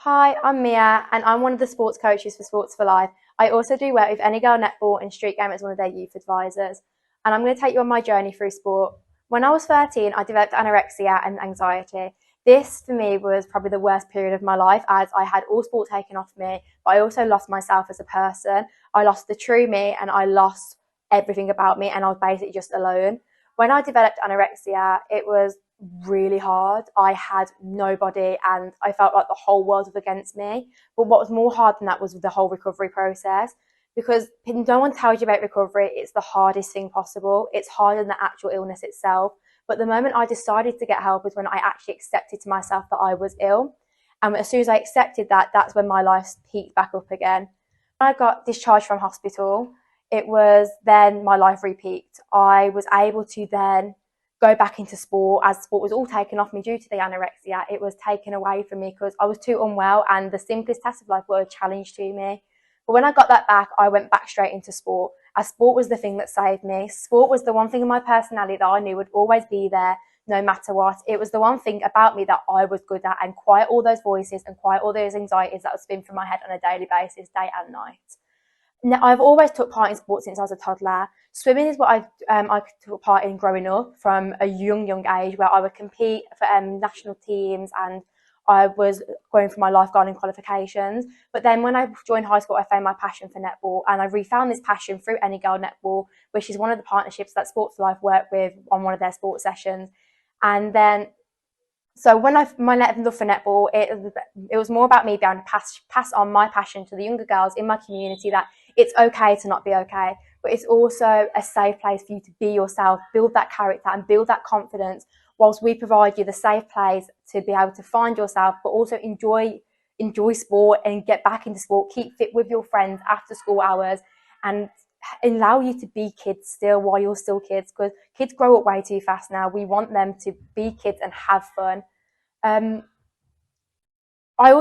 Hi, I'm Mia, and I'm one of the sports coaches for Sports for Life. I also do work with Any Girl Netball and Street Game as one of their youth advisors. And I'm going to take you on my journey through sport. When I was 13, I developed anorexia and anxiety. This, for me, was probably the worst period of my life as I had all sport taken off me, but I also lost myself as a person. I lost the true me and I lost everything about me, and I was basically just alone. When I developed anorexia, it was really hard. I had nobody and I felt like the whole world was against me. But what was more hard than that was the whole recovery process, because no one tells you about recovery. It's the hardest thing possible. It's harder than the actual illness itself. But the moment I decided to get help was when I actually accepted to myself that I was ill. And as soon as I accepted that, that's when my life peaked back up again. When I got discharged from hospital, it was then my life re-peaked. I was able to then go back into sport, as sport was all taken off me due to the anorexia. It was taken away from me because I was too unwell and the simplest tasks of life were a challenge to me. But when I got that back, I went back straight into sport, as sport was the thing that saved me. Sport was the one thing in my personality that I knew would always be there no matter what. It was the one thing about me that I was good at, and quiet all those voices and quiet all those anxieties that would spin through my head on a daily basis, day and night. Now, I've always took part in sports since I was a toddler. Swimming is what I took part in growing up from a young age, where I would compete for national teams and I was going for my lifeguarding qualifications. But then when I joined high school, I found my passion for netball, and I refound this passion through Any Girl Netball, which is one of the partnerships that Sports Life work with on one of their sports sessions. And then so when my love for netball, it was more about me being able to pass on my passion to the younger girls in my community, that it's okay to not be okay, but it's also a safe place for you to be yourself, build that character and build that confidence, whilst we provide you the safe place to be able to find yourself, but also enjoy sport and get back into sport, keep fit with your friends after school hours, and allow you to be kids still while you're still kids, because kids grow up way too fast now. We want them to be kids and have fun. um, I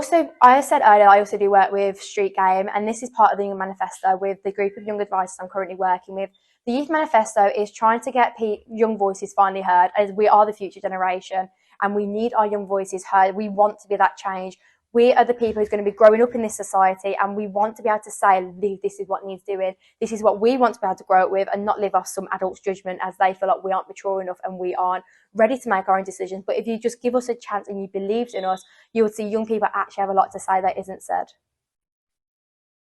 said earlier, I also do work with Street Game, and this is part of the Young Manifesto with the group of young advisors I'm currently working with. The Youth Manifesto is trying to get young voices finally heard, as we are the future generation and we need our young voices heard. We want to be that change. We are the people who's going to be growing up in this society, and we want to be able to say, this is what needs doing. This is what we want to be able to grow up with, and not live off some adult's judgment as they feel like we aren't mature enough and we aren't ready to make our own decisions. But if you just give us a chance and you believed in us, you would see young people actually have a lot to say that isn't said.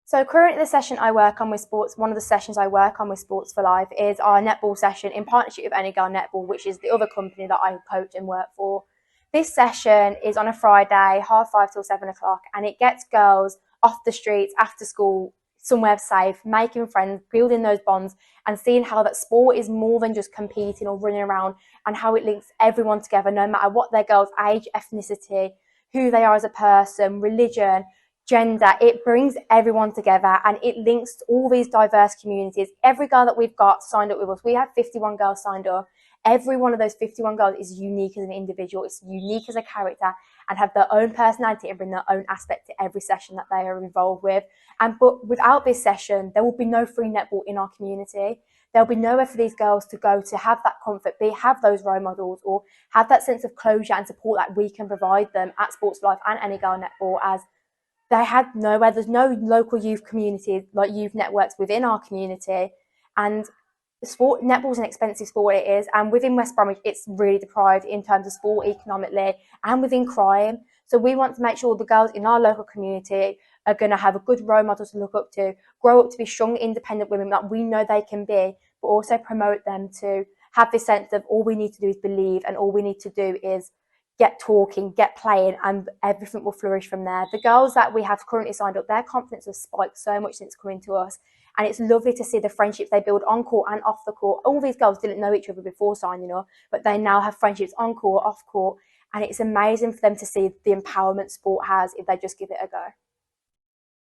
So currently the session I work on with sports, one of the sessions I work on with Sports for Life is our netball session in partnership with Any Girl Netball, which is the other company that I coach and work for. This session is on a Friday, 5:30 till 7 o'clock, and it gets girls off the streets after school, somewhere safe, making friends, building those bonds, and seeing how that sport is more than just competing or running around, and how it links everyone together, no matter what their girl's age, ethnicity, who they are as a person, religion, gender. It brings everyone together and it links all these diverse communities. Every girl that we've got signed up with us, we have 51 girls signed up. Every one of those 51 girls is unique as an individual, it's unique as a character, and have their own personality and bring their own aspect to every session that they are involved with. But without this session, there will be no free netball in our community. There'll be nowhere for these girls to go to have that comfort, have those role models, or have that sense of closure and support that we can provide them at Sports Life and Any Girl Netball, as they had nowhere. There's no local youth communities, like youth networks within our community. And netball's an expensive sport, it is, and within West Bromwich it's really deprived in terms of sport economically and within crime. So we want to make sure the girls in our local community are going to have a good role model to look up to, grow up to be strong, independent women that we know they can be, but also promote them to have this sense of all we need to do is believe, and all we need to do is get talking, get playing, and everything will flourish from there. The girls that we have currently signed up, their confidence has spiked so much since coming to us. And it's lovely to see the friendships they build on court and off the court. All these girls didn't know each other before signing up, but they now have friendships on court, off court. And it's amazing for them to see the empowerment sport has if they just give it a go.